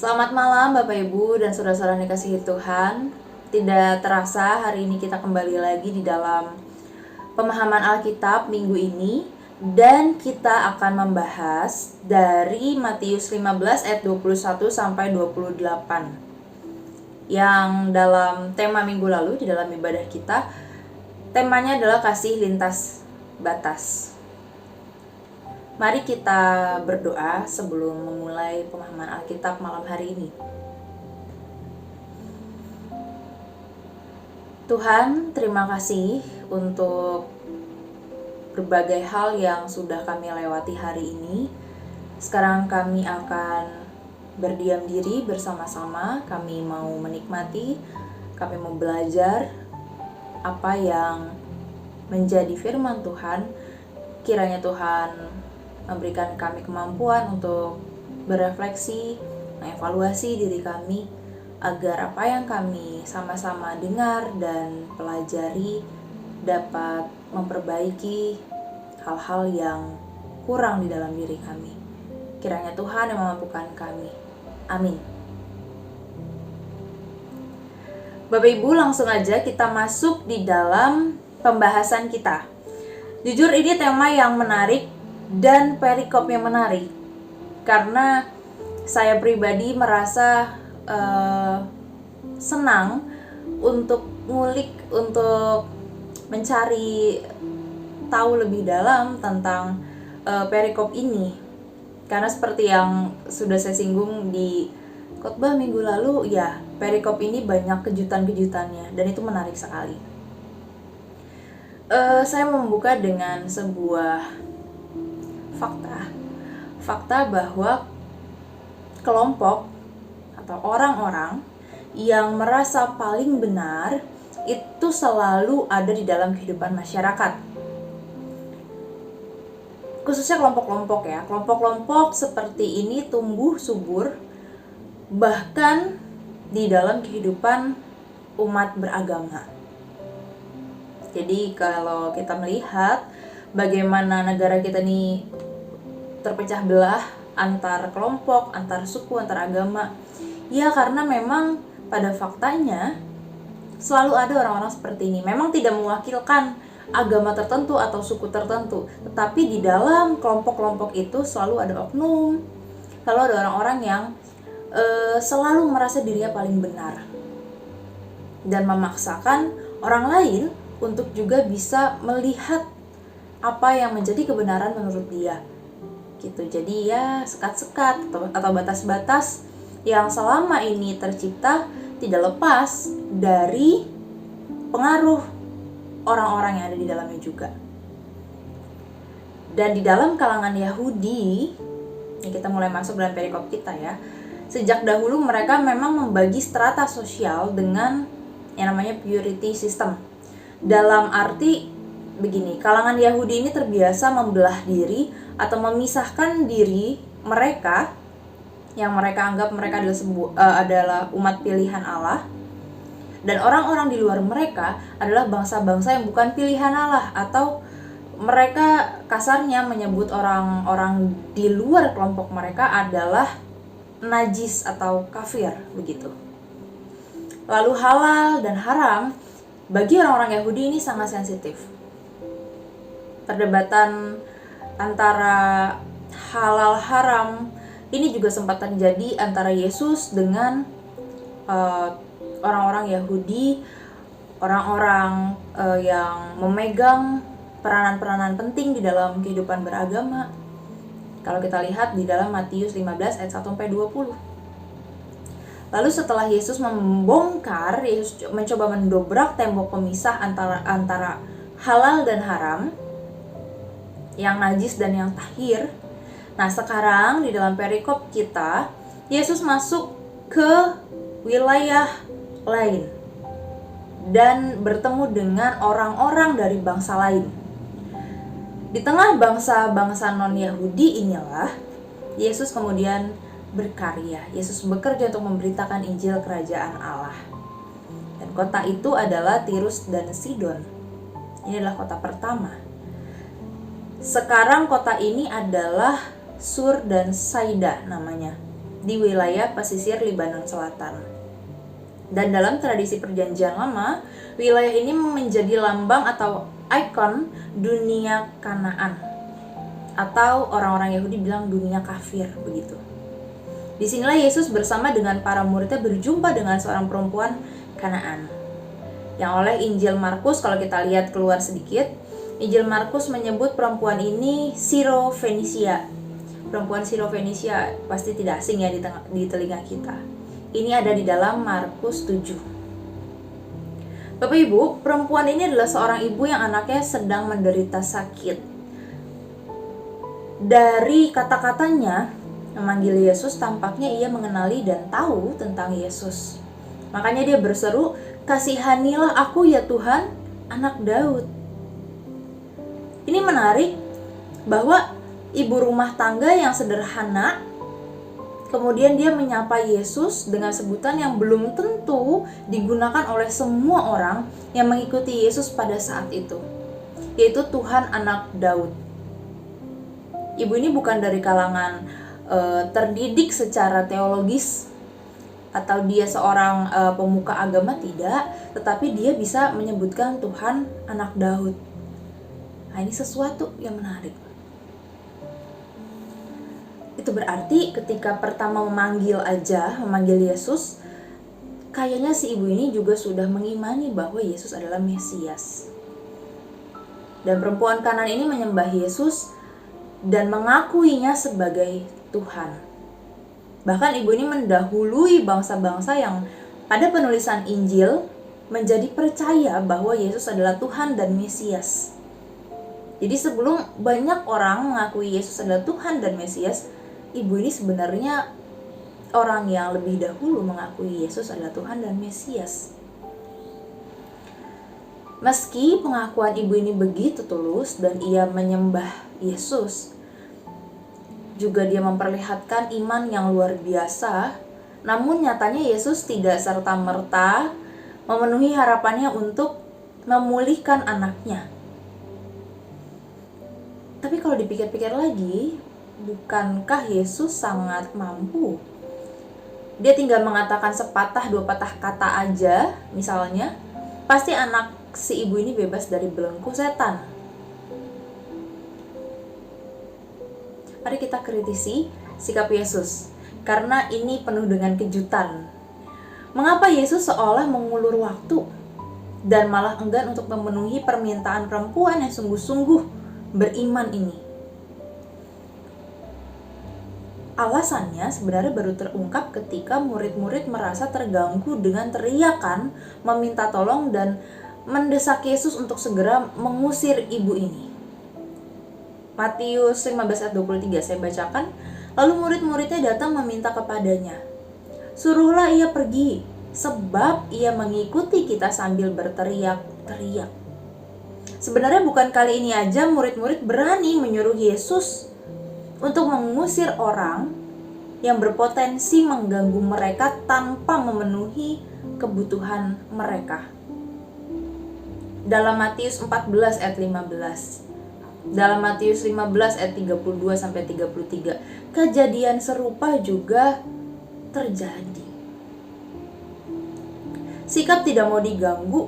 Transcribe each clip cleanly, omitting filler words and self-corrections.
Selamat malam Bapak Ibu dan saudara-saudara yang dikasihi Tuhan. Tidak terasa hari ini kita kembali lagi di dalam pemahaman Alkitab minggu ini. Dan kita akan membahas dari Matius 15 ayat 21 sampai 28. Yang dalam tema minggu lalu di dalam ibadah kita, temanya adalah kasih lintas batas. Mari kita berdoa sebelum memulai pemahaman Alkitab malam hari ini. Tuhan, terima kasih untuk berbagai hal yang sudah kami lewati hari ini. Sekarang kami akan berdiam diri bersama-sama. Kami mau menikmati, kami mau belajar apa yang menjadi firman Tuhan. Kiranya Tuhan memberikan kami kemampuan untuk berefleksi, mengevaluasi diri kami, agar apa yang kami sama-sama dengar dan pelajari dapat memperbaiki hal-hal yang kurang di dalam diri kami. Kiranya Tuhan yang memampukan kami. Amin. Bapak Ibu, langsung aja kita masuk di dalam pembahasan kita. Jujur ini tema yang menarik dan perikop yang menarik, karena saya pribadi merasa senang untuk ngulik, untuk mencari tahu lebih dalam tentang perikop ini. Karena seperti yang sudah saya singgung di khotbah minggu lalu, ya perikop ini banyak kejutan-kejutannya dan itu menarik sekali. Saya membuka dengan sebuah fakta bahwa kelompok atau orang-orang yang merasa paling benar itu selalu ada di dalam kehidupan masyarakat. Khususnya kelompok-kelompok ya. Kelompok-kelompok seperti ini tumbuh subur bahkan di dalam kehidupan umat beragama. Jadi kalau kita melihat bagaimana negara kita ini terpecah belah antar kelompok, antar suku, antar agama, ya karena memang pada faktanya selalu ada orang-orang seperti ini. Memang tidak mewakilkan agama tertentu atau suku tertentu, tetapi di dalam kelompok-kelompok itu selalu ada oknum, selalu ada orang-orang yang selalu merasa dirinya paling benar dan memaksakan orang lain untuk juga bisa melihat apa yang menjadi kebenaran menurut dia gitu. Jadi ya sekat-sekat atau batas-batas yang selama ini tercipta tidak lepas dari pengaruh orang-orang yang ada di dalamnya juga. Dan di dalam kalangan Yahudi, ini kita mulai masuk dalam perikop kita ya. Sejak dahulu mereka memang membagi strata sosial dengan yang namanya purity system. Dalam arti begini, kalangan Yahudi ini terbiasa membelah diri atau memisahkan diri mereka yang mereka anggap mereka adalah umat pilihan Allah, dan orang-orang di luar mereka adalah bangsa-bangsa yang bukan pilihan Allah, atau mereka kasarnya menyebut orang-orang di luar kelompok mereka adalah najis atau kafir begitu. Lalu halal dan haram bagi orang-orang Yahudi ini sangat sensitif. Perdebatan antara halal haram ini juga sempat terjadi antara Yesus dengan orang-orang Yahudi, orang-orang yang memegang peranan-peranan penting di dalam kehidupan beragama. Kalau kita lihat di dalam Matius 15 ayat 1 sampai 20. Lalu setelah Yesus membongkar, Yesus mencoba mendobrak tembok pemisah antara halal dan haram, yang najis dan yang tahir. Nah, sekarang di dalam perikop kita, Yesus masuk ke wilayah lain dan bertemu dengan orang-orang dari bangsa lain. Di tengah bangsa-bangsa non-Yahudi inilah Yesus kemudian berkarya. Yesus bekerja untuk memberitakan Injil Kerajaan Allah. Dan kota itu adalah Tirus dan Sidon. Ini adalah kota pertama. Sekarang kota ini adalah Sur dan Saida namanya. di wilayah pesisir Libanon Selatan. Dan dalam tradisi Perjanjian Lama, wilayah ini menjadi lambang atau ikon dunia Kanaan, atau orang-orang Yahudi bilang dunia kafir begitu. Disinilah Yesus bersama dengan para muridnya berjumpa dengan seorang perempuan Kanaan. Yang oleh Injil Markus, kalau kita lihat keluar sedikit, Injil Markus menyebut perempuan ini Siro-Fenisia. Perempuan Siro-Fenisia pasti tidak asing ya di telinga kita. Ini ada di dalam Markus 7. Bapak Ibu, perempuan ini adalah seorang ibu yang anaknya sedang menderita sakit. Dari kata-katanya memanggil Yesus, tampaknya ia mengenali dan tahu tentang Yesus. Makanya dia berseru, "Kasihanilah aku ya Tuhan, anak Daud." Ini menarik bahwa ibu rumah tangga yang sederhana, kemudian dia menyapa Yesus dengan sebutan yang belum tentu digunakan oleh semua orang yang mengikuti Yesus pada saat itu, yaitu Tuhan anak Daud. Ibu ini bukan dari kalangan terdidik secara teologis atau dia seorang pemuka agama, tidak, tetapi dia bisa menyebutkan Tuhan anak Daud. Nah, ini sesuatu yang menarik. Itu berarti ketika pertama memanggil Yesus, kayaknya si ibu ini juga sudah mengimani bahwa Yesus adalah Mesias. Dan perempuan Kanaan ini menyembah Yesus dan mengakuinya sebagai Tuhan. Bahkan ibu ini mendahului bangsa-bangsa yang pada penulisan Injil menjadi percaya bahwa Yesus adalah Tuhan dan Mesias. Jadi sebelum banyak orang mengakui Yesus adalah Tuhan dan Mesias, ibu ini sebenarnya orang yang lebih dahulu mengakui Yesus adalah Tuhan dan Mesias. Meski pengakuan ibu ini begitu tulus dan ia menyembah Yesus, juga dia memperlihatkan iman yang luar biasa, namun nyatanya Yesus tidak serta-merta memenuhi harapannya untuk memulihkan anaknya. Tapi kalau dipikir-pikir lagi, bukankah Yesus sangat mampu? Dia tinggal mengatakan sepatah dua patah kata aja, misalnya, pasti anak si ibu ini bebas dari belenggu setan. Mari kita kritisi sikap Yesus, karena ini penuh dengan kejutan. Mengapa Yesus seolah mengulur waktu dan malah enggan untuk memenuhi permintaan perempuan yang sungguh-sungguh beriman ini? Alasannya sebenarnya baru terungkap ketika murid-murid merasa terganggu dengan teriakan, meminta tolong dan mendesak Yesus untuk segera mengusir ibu ini. Matius 15 ayat 23 saya bacakan. Lalu murid-muridnya datang meminta kepadanya, "Suruhlah ia pergi, sebab ia mengikuti kita sambil berteriak-teriak." Sebenarnya bukan kali ini aja murid-murid berani menyuruh Yesus untuk mengusir orang yang berpotensi mengganggu mereka tanpa memenuhi kebutuhan mereka. Dalam Matius 14 ayat 15. Dalam Matius 15 ayat 32 sampai 33, kejadian serupa juga terjadi. Sikap tidak mau diganggu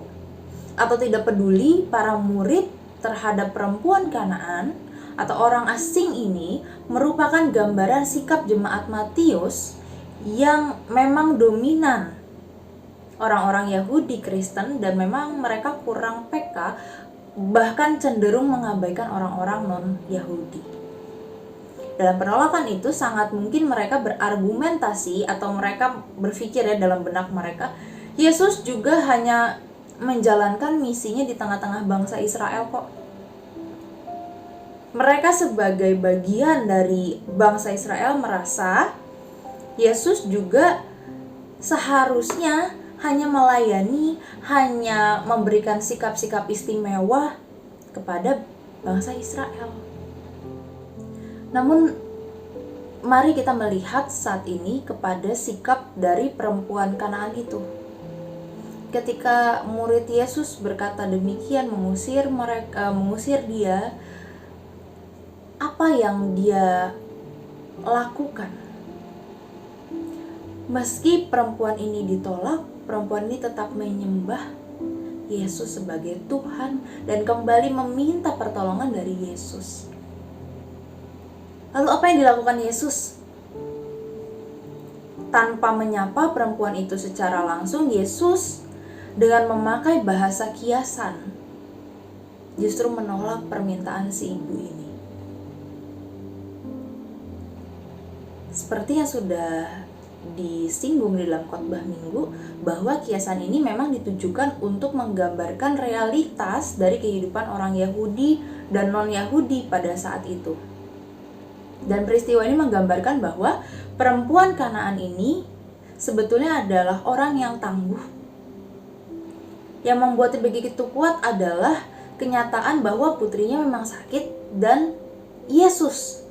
atau tidak peduli para murid terhadap perempuan Kanaan atau orang asing ini merupakan gambaran sikap jemaat Matius yang memang dominan orang-orang Yahudi Kristen, dan memang mereka kurang peka, bahkan cenderung mengabaikan orang-orang non-Yahudi. Dalam penolakan itu sangat mungkin mereka berargumentasi atau mereka berpikir ya dalam benak mereka, Yesus juga hanya menjalankan misinya di tengah-tengah bangsa Israel kok. Mereka sebagai bagian dari bangsa Israel merasa Yesus juga seharusnya hanya melayani, hanya memberikan sikap-sikap istimewa kepada bangsa Israel. Namun, mari kita melihat saat ini kepada sikap dari perempuan Kanaan itu. Ketika murid Yesus berkata demikian, mengusir dia, apa yang dia lakukan? Meski perempuan ini ditolak, perempuan ini tetap menyembah Yesus sebagai Tuhan dan kembali meminta pertolongan dari Yesus. Lalu apa yang dilakukan Yesus? Tanpa menyapa perempuan itu secara langsung, Yesus dengan memakai bahasa kiasan justru menolak permintaan si ibu ini. Seperti yang sudah disinggung di dalam khotbah minggu, bahwa kiasan ini memang ditujukan untuk menggambarkan realitas dari kehidupan orang Yahudi dan non-Yahudi pada saat itu. Dan peristiwa ini menggambarkan bahwa perempuan Kanaan ini sebetulnya adalah orang yang tangguh. Yang membuatnya begitu kuat adalah kenyataan bahwa putrinya memang sakit dan Yesus.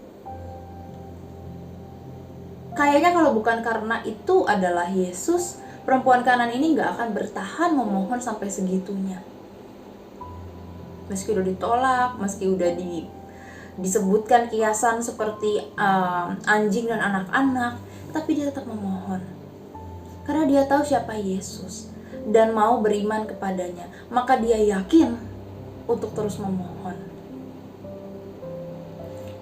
Kayaknya kalau bukan karena itu adalah Yesus, perempuan Kanaan ini gak akan bertahan memohon sampai segitunya. Meski udah ditolak, meski udah disebutkan kiasan seperti anjing dan anak-anak, tapi dia tetap memohon. Karena dia tahu siapa Yesus dan mau beriman kepadanya, maka dia yakin untuk terus memohon.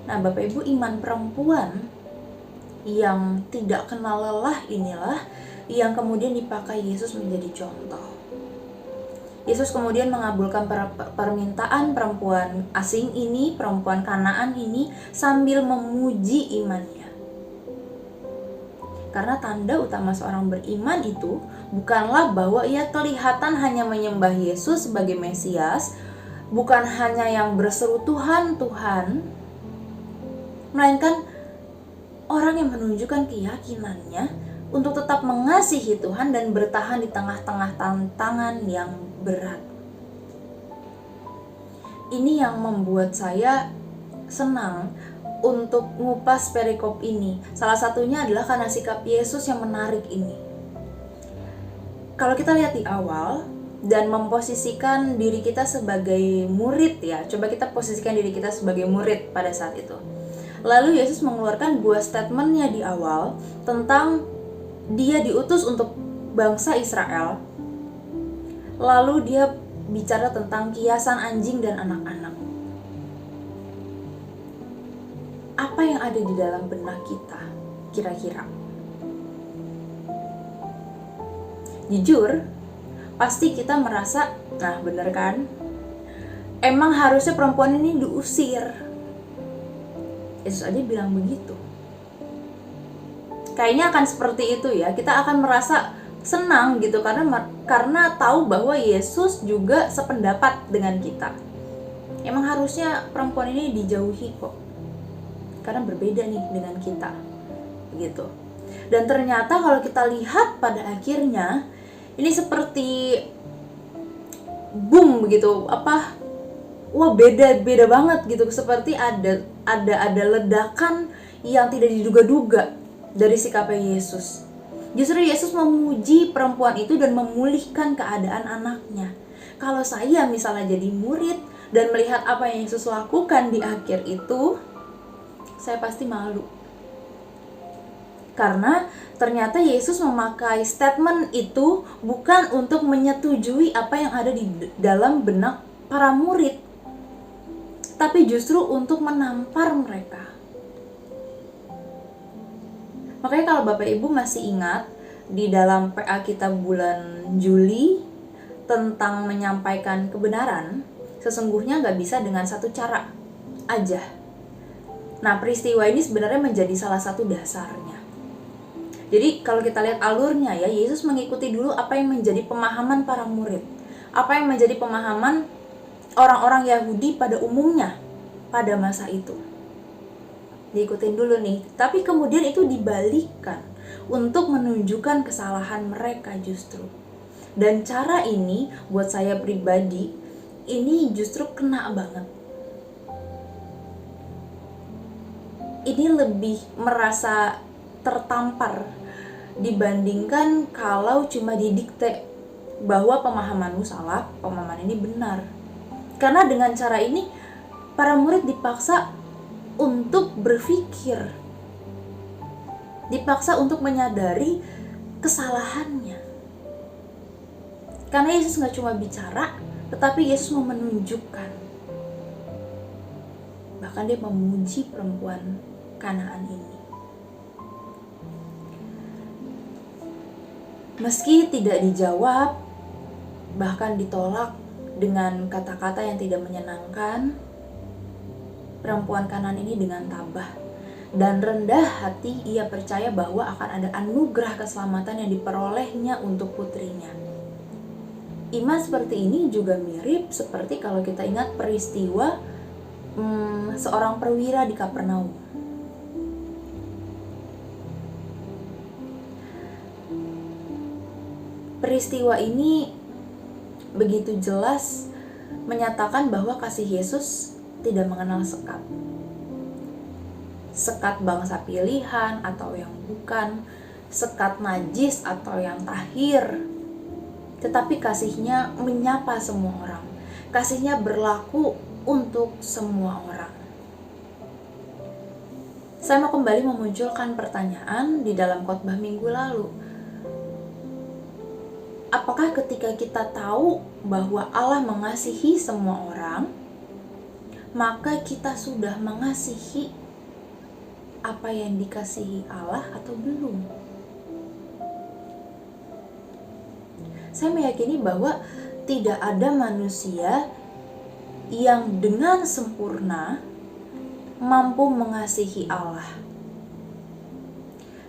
Nah, Bapak Ibu, iman perempuan yang tidak kenal lelah inilah yang kemudian dipakai Yesus menjadi contoh. Yesus kemudian mengabulkan permintaan perempuan asing ini, perempuan Kanaan ini, sambil memuji imannya. Karena tanda utama seorang beriman itu bukanlah bahwa ia kelihatan hanya menyembah Yesus sebagai Mesias, bukan hanya yang berseru Tuhan, Tuhan, melainkan orang yang menunjukkan keyakinannya untuk tetap mengasihi Tuhan dan bertahan di tengah-tengah tantangan yang berat. Ini yang membuat saya senang untuk ngupas perikop ini. Salah satunya adalah karena sikap Yesus yang menarik ini. Kalau kita lihat di awal dan memposisikan diri kita sebagai murid ya, coba kita posisikan diri kita sebagai murid pada saat itu. Lalu Yesus mengeluarkan dua statementnya di awal tentang dia diutus untuk bangsa Israel. Lalu dia bicara tentang kiasan anjing dan anak-anak. Apa yang ada di dalam benak kita kira-kira? Jujur, pasti kita merasa, nah bener kan? Emang harusnya perempuan ini diusir. Yesus aja bilang begitu. Kayaknya akan seperti itu ya. Kita akan merasa senang gitu karena tahu bahwa Yesus juga sependapat dengan kita. Emang harusnya perempuan ini dijauhi kok. Karena berbeda nih dengan kita. Begitu. Dan ternyata kalau kita lihat pada akhirnya ini seperti boom begitu, wah beda banget gitu, seperti ada ledakan yang tidak diduga-duga dari sikapnya Yesus. Justru Yesus memuji perempuan itu dan memulihkan keadaan anaknya. Kalau saya misalnya jadi murid dan melihat apa yang Yesus lakukan di akhir itu, saya pasti malu. Karena ternyata Yesus memakai statement itu bukan untuk menyetujui apa yang ada di dalam benak para murid, tapi justru untuk menampar mereka. Makanya kalau Bapak Ibu masih ingat di dalam PA kita bulan Juli tentang menyampaikan kebenaran, sesungguhnya nggak bisa dengan satu cara aja. Nah, peristiwa ini sebenarnya menjadi salah satu dasarnya. Jadi kalau kita lihat alurnya ya, Yesus mengikuti dulu apa yang menjadi pemahaman para murid, apa yang menjadi pemahaman orang-orang Yahudi pada umumnya pada masa itu. Diikutin dulu nih, tapi kemudian itu dibalikkan untuk menunjukkan kesalahan mereka justru. Dan cara ini buat saya pribadi ini justru kena banget. Ini lebih merasa tertampar dibandingkan kalau cuma didikte bahwa pemahamanmu salah, pemahaman ini benar. Karena dengan cara ini para murid dipaksa untuk berpikir, dipaksa untuk menyadari kesalahannya. Karena Yesus gak cuma bicara, tetapi Yesus mau menunjukkan. Bahkan dia memuji perempuan Kanaan ini. Meski tidak dijawab, bahkan ditolak dengan kata-kata yang tidak menyenangkan, perempuan Kanaan ini dengan tabah dan rendah hati ia percaya bahwa akan ada anugerah keselamatan yang diperolehnya untuk putrinya. Iman seperti ini juga mirip seperti kalau kita ingat peristiwa seorang perwira di Kapernaum. Peristiwa ini begitu jelas menyatakan bahwa kasih Yesus tidak mengenal sekat. Sekat bangsa pilihan atau yang bukan, sekat najis atau yang tahir. Tetapi kasihnya menyapa semua orang. Kasihnya berlaku untuk semua orang. Saya mau kembali memunculkan pertanyaan di dalam khotbah minggu lalu. Apakah ketika kita tahu bahwa Allah mengasihi semua orang, maka kita sudah mengasihi apa yang dikasihi Allah atau belum? Saya meyakini bahwa tidak ada manusia yang dengan sempurna mampu mengasihi Allah.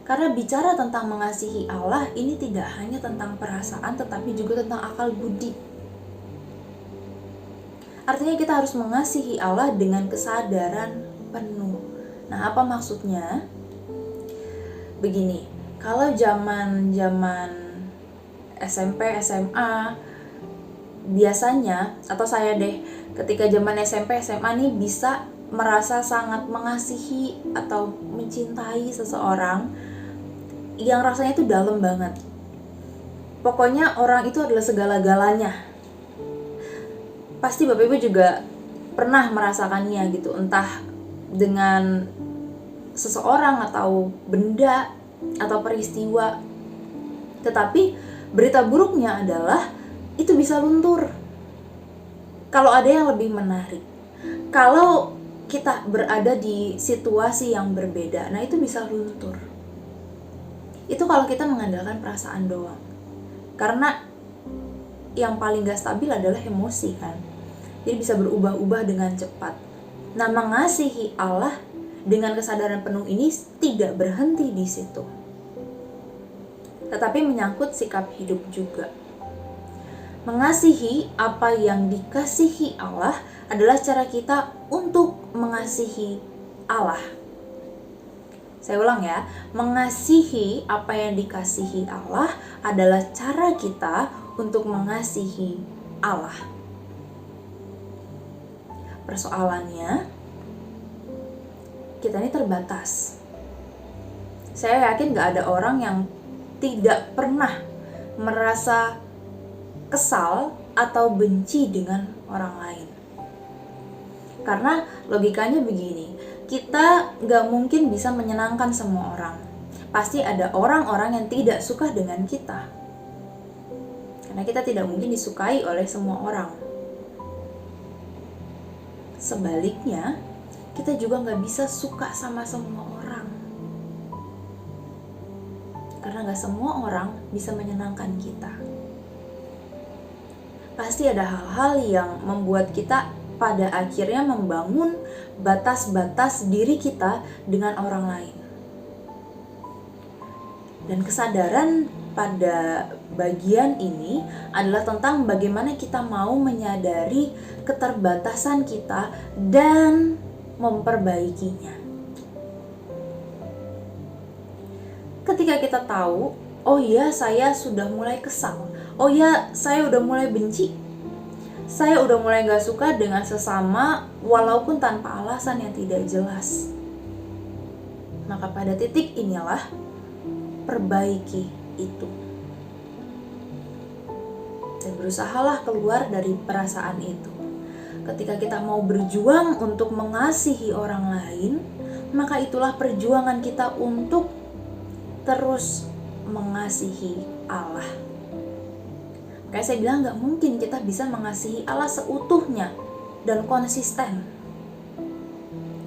Karena bicara tentang mengasihi Allah, ini tidak hanya tentang perasaan, tetapi juga tentang akal budi. Artinya kita harus mengasihi Allah dengan kesadaran penuh. Nah, apa maksudnya? Begini, kalau zaman SMP, SMA, biasanya, atau saya deh, ketika zaman SMP, SMA nih bisa merasa sangat mengasihi atau mencintai seseorang yang rasanya itu dalam banget. Pokoknya orang itu adalah segala-galanya. Pasti Bapak Ibu juga pernah merasakannya gitu, entah dengan seseorang atau benda atau peristiwa. Tetapi berita buruknya adalah itu bisa luntur kalau ada yang lebih menarik. Kalau kita berada di situasi yang berbeda, nah itu bisa luntur. Itu kalau kita mengandalkan perasaan doang. Karena yang paling gak stabil adalah emosi kan. Jadi bisa berubah-ubah dengan cepat. Nah, mengasihi Allah dengan kesadaran penuh ini tidak berhenti di situ, tetapi menyangkut sikap hidup juga. Mengasihi apa yang dikasihi Allah adalah cara kita untuk mengasihi Allah. Saya ulang ya, mengasihi apa yang dikasihi Allah adalah cara kita untuk mengasihi Allah. Persoalannya, kita ini terbatas. Saya yakin gak ada orang yang tidak pernah merasa kesal atau benci dengan orang lain. Karena logikanya begini, kita gak mungkin bisa menyenangkan semua orang. Pasti ada orang-orang yang tidak suka dengan kita. Karena kita tidak mungkin disukai oleh semua orang. Sebaliknya, kita juga gak bisa suka sama semua orang. Karena gak semua orang bisa menyenangkan kita. Pasti ada hal-hal yang membuat kita pada akhirnya membangun batas-batas diri kita dengan orang lain. Dan kesadaran pada bagian ini adalah tentang bagaimana kita mau menyadari keterbatasan kita dan memperbaikinya. Ketika kita tahu, oh iya saya sudah mulai kesal, oh iya saya udah mulai benci, saya udah mulai gak suka dengan sesama walaupun tanpa alasan yang tidak jelas. Maka pada titik inilah perbaiki itu. Dan berusahalah keluar dari perasaan itu. Ketika kita mau berjuang untuk mengasihi orang lain, maka itulah perjuangan kita untuk terus mengasihi Allah. Kayak saya bilang, gak mungkin kita bisa mengasihi Allah seutuhnya dan konsisten.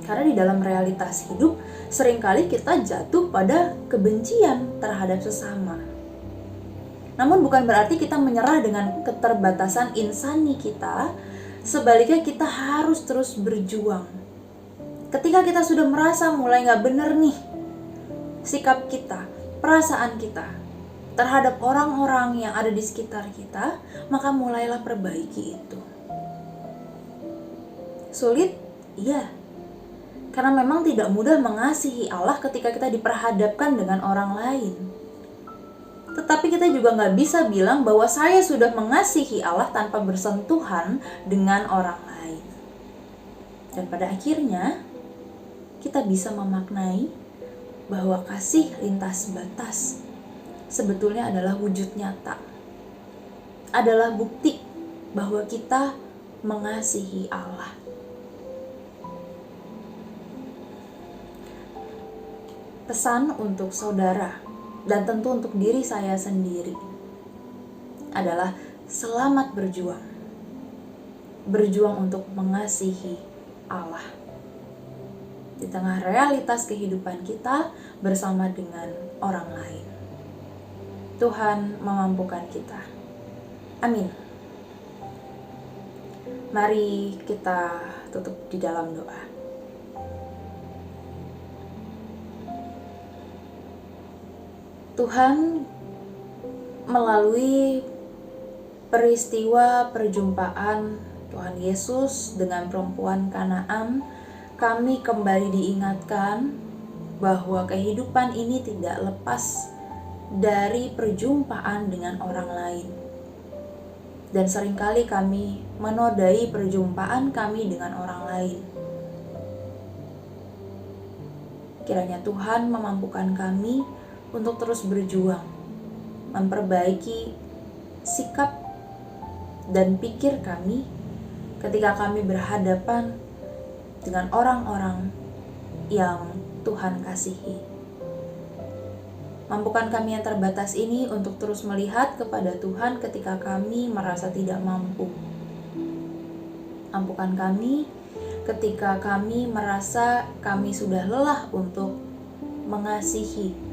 Karena di dalam realitas hidup, seringkali kita jatuh pada kebencian terhadap sesama. Namun bukan berarti kita menyerah dengan keterbatasan insani kita. Sebaliknya kita harus terus berjuang. Ketika kita sudah merasa mulai gak bener nih sikap kita, perasaan kita terhadap orang-orang yang ada di sekitar kita, maka mulailah perbaiki itu. Sulit? Iya. Karena memang tidak mudah mengasihi Allah ketika kita diperhadapkan dengan orang lain. Tetapi kita juga gak bisa bilang bahwa saya sudah mengasihi Allah tanpa bersentuhan dengan orang lain. Dan pada akhirnya, kita bisa memaknai bahwa kasih lintas batas sebetulnya adalah wujud nyata. Adalah bukti bahwa kita mengasihi Allah. Pesan untuk saudara dan tentu untuk diri saya sendiri adalah selamat berjuang. Berjuang untuk mengasihi Allah. Di tengah realitas kehidupan kita bersama dengan orang lain. Tuhan memampukan kita. Amin. Mari kita tutup di dalam doa. Tuhan, melalui peristiwa perjumpaan Tuhan Yesus dengan perempuan Kanaan, kami kembali diingatkan bahwa kehidupan ini tidak lepas dari perjumpaan dengan orang lain. Dan seringkali kami menodai perjumpaan kami dengan orang lain. Kiranya Tuhan memampukan kami untuk terus berjuang, memperbaiki sikap dan pikir kami ketika kami berhadapan dengan orang-orang yang Tuhan kasihi. Mampukan kami yang terbatas ini untuk terus melihat kepada Tuhan ketika kami merasa tidak mampu. Mampukan kami ketika kami merasa kami sudah lelah untuk mengasihi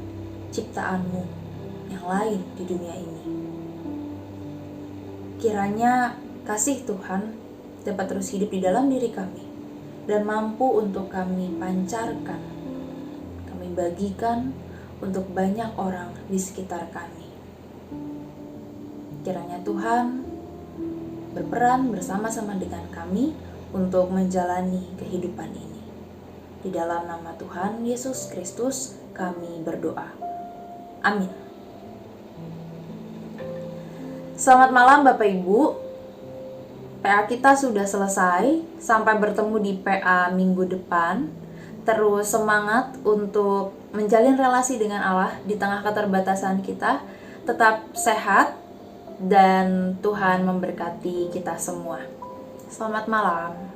ciptaan-Mu yang lain di dunia ini. Kiranya kasih Tuhan dapat terus hidup di dalam diri kami dan mampu untuk kami pancarkan, kami bagikan untuk banyak orang di sekitar kami. Kiranya Tuhan berperan bersama-sama dengan kami untuk menjalani kehidupan ini. Di dalam nama Tuhan Yesus Kristus kami berdoa. Amin. Selamat malam Bapak Ibu. PA kita sudah selesai. Sampai bertemu di PA minggu depan. Terus semangat untuk menjalin relasi dengan Allah di tengah keterbatasan kita. Tetap sehat dan Tuhan memberkati kita semua. Selamat malam.